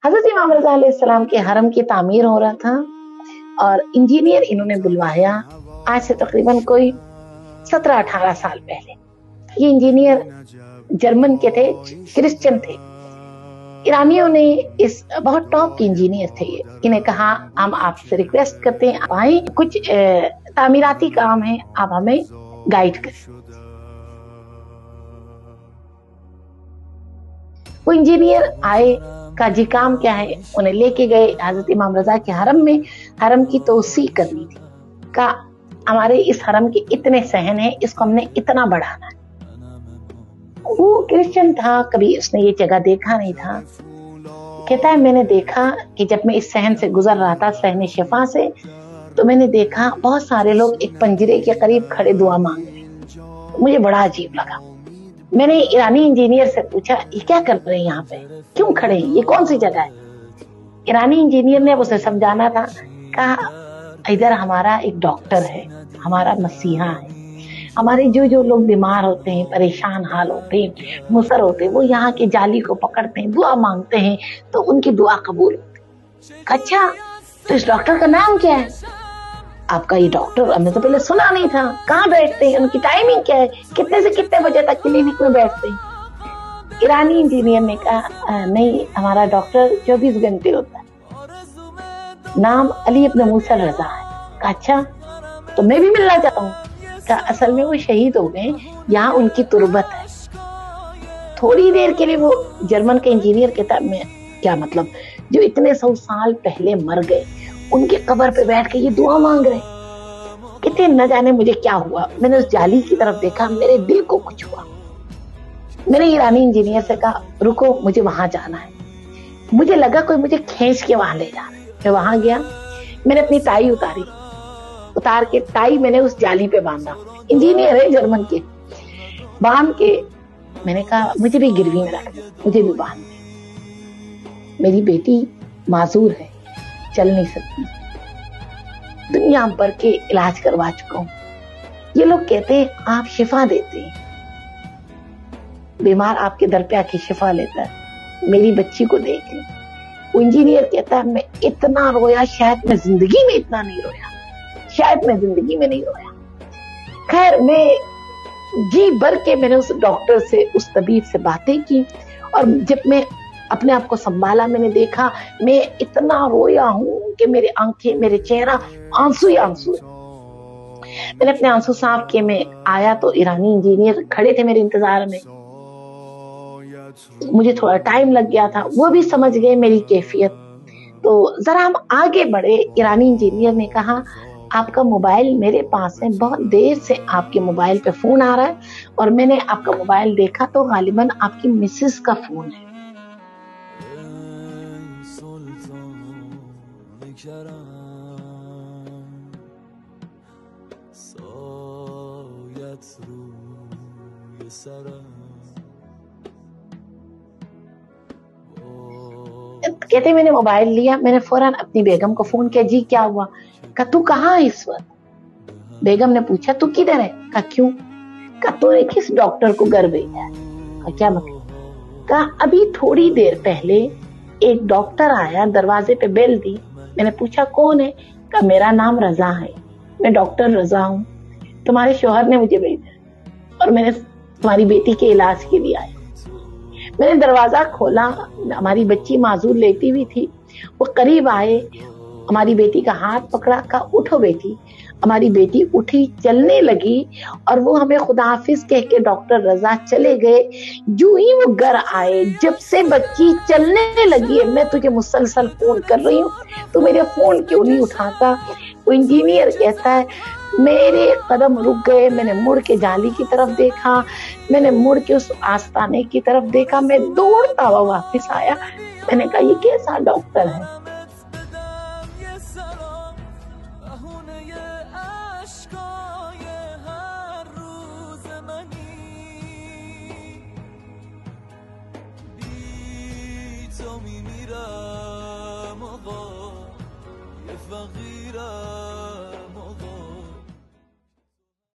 हजरत इमाम रज़ा अलैहिस्सलाम के हरम की तामीर हो रहा था और इंजीनियर इन्होंने बुलवाया। आज से तकरीबन कोई 17-18 साल पहले। ये इंजीनियर जर्मन के थे, क्रिश्चियन थे। ईरानियों ने इस बहुत टॉप के इंजीनियर थे ये, इन्हें कहा हम आपसे रिक्वेस्ट करते हैं आप आए, कुछ तामीराती काम है, आप हमें गाइड करें। वो इंजीनियर आए, का जी काम क्या है, उन्हें लेके गए हजरत इमाम रजा के हरम में। हरम की तोसी करनी थी, का हमारे इस हरम के इतने सहन है, इसको हमने इतना बढ़ाना है। वो क्रिश्चियन था, कभी उसने ये जगह देखा नहीं था। कहता है मैंने देखा कि जब मैं इस सहन से गुजर रहा था, सहन शिफा से, तो मैंने देखा बहुत सारे लोग एक पंजरे के करीब खड़े दुआ मांग रहे। मुझे बड़ा अजीब लगा। मैंने ईरानी इंजीनियर से पूछा ये क्या कर रहे हैं यहाँ पे, क्यों खड़े हैं, ये कौन सी जगह है। ईरानी इंजीनियर ने उसे समझाना था, कहा इधर हमारा एक डॉक्टर है, हमारा मसीहा है, हमारे जो जो लोग बीमार होते हैं, परेशान हाल होते हैं, मुसर होते हैं, वो यहाँ के जाली को पकड़ते हैं, दुआ मांगते हैं तो उनकी दुआ कबूल होती है। अच्छा तो इस डॉक्टर का नाम क्या है? आपका ये डॉक्टर हमने तो पहले सुना नहीं था, कहाँ बैठते हैं, उनकी टाइमिंग क्या है, कितने से कितने बजे तक क्लिनिक में बैठते हैं? ईरानी इंजीनियर ने कहा नहीं, हमारा डॉक्टर 24 घंटे होता है, नाम अली इब्न मूसा रजा है। कहा अच्छा तो मैं भी मिलना चाहता हूँ। कहा असल में वो शहीद हो गए, यहाँ उनकी तुरबत है। थोड़ी देर के लिए वो जर्मन के इंजीनियर कहता मैं क्या मतलब, जो इतने 100 साल पहले मर गए उनके कब्र पे बैठ के ये दुआ मांग रहे। कितने न जाने मुझे क्या हुआ, मैंने उस जाली की तरफ देखा, मेरे दिल को कुछ हुआ। मैंने ईरानी इंजीनियर से कहा रुको, मुझे वहां जाना है। मुझे लगा कोई मुझे खींच के वहां ले जा रहा है। मैं वहां गया, मैंने अपनी टाई उतारी, उतार के टाई मैंने उस जाली पे बांधा। इंजीनियर है जर्मन के, बांध के मैंने कहा मुझे भी गिरवी में रख दे, मुझे भी बांध दे, मेरी बेटी माजूर है, चल नहीं सकती, दुनिया भर के इलाज करवा चुका हूं। ये लोग कहते हैं आप शिफा देते हैं, बीमार आपके दर पे आके शिफा लेता है, मेरी बच्ची को देख ले। वो इंजीनियर कहता है मैं इतना रोया, शायद मैं जिंदगी में इतना नहीं रोया, शायद मैं जिंदगी में नहीं रोया। खैर मैं जी भर के मैंने उस डॉक्टर से, उस तबीब से बातें की, और जब मैं अपने आप को संभाला, मैंने देखा मैं इतना रोया हूं कि मेरे आंखें, मेरे चेहरा आंसू ही आंसू है। मैंने अपने आंसू साफ किए, मैं आया तो ईरानी इंजीनियर खड़े थे मेरे इंतजार में। मुझे थोड़ा टाइम लग गया था, वो भी समझ गए मेरी कैफियत। तो जरा हम आगे बढ़े। ईरानी इंजीनियर ने कहा आपका मोबाइल मेरे पास है, बहुत देर से आपके मोबाइल पे फोन आ रहा है, और मैंने आपका मोबाइल देखा तो गालिबन आपकी मिसेस का फोन है। कहते मैंने मोबाइल लिया, मैंने फौरन अपनी बेगम को फोन किया, जी क्या हुआ? कहा तू कहाँ है इस वक्त? बेगम ने पूछा तू किधर है? कहा क्यों? कहा तूने किस डॉक्टर को घर भेजा है? कहा क्या मतलब? कहा अभी थोड़ी देर पहले एक डॉक्टर आया, दरवाजे पे बेल दी, मैंने पूछा कौन है? कहा मेरा नाम रजा है, मैं डॉक्टर रजा हूँ, तुम्हारे शौहर ने मुझे भेजा और मैंने तुम्हारी बेटी के इलाज के लिए आया। मैंने दरवाजा खोला, हमारी बच्ची माजूर लेटी हुई थी, वो करीब आए, हमारी बेटी का हाथ पकड़ा, कहा उठो बेटी। हमारी बेटी उठी, चलने लगी, और वो हमें खुदा हाफिज कह के डॉक्टर रजा चले गए। जो ही वो घर आए, जब से बच्ची चलने लगी है, मैं तुझे मुसलसल फोन कर रही हूँ, तू मेरे फोन क्यों नहीं उठाता? वो इंजीनियर कहता है मेरे कदम रुक गए, मैंने मुड़ के जाली की तरफ देखा, मैंने मुड़ के उस आस्ताने की तरफ देखा, मैं दौड़ता हुआ वापस आया। मैंने कहा ये कैसा डॉक्टर है? میمیرم آقا یه فقیرم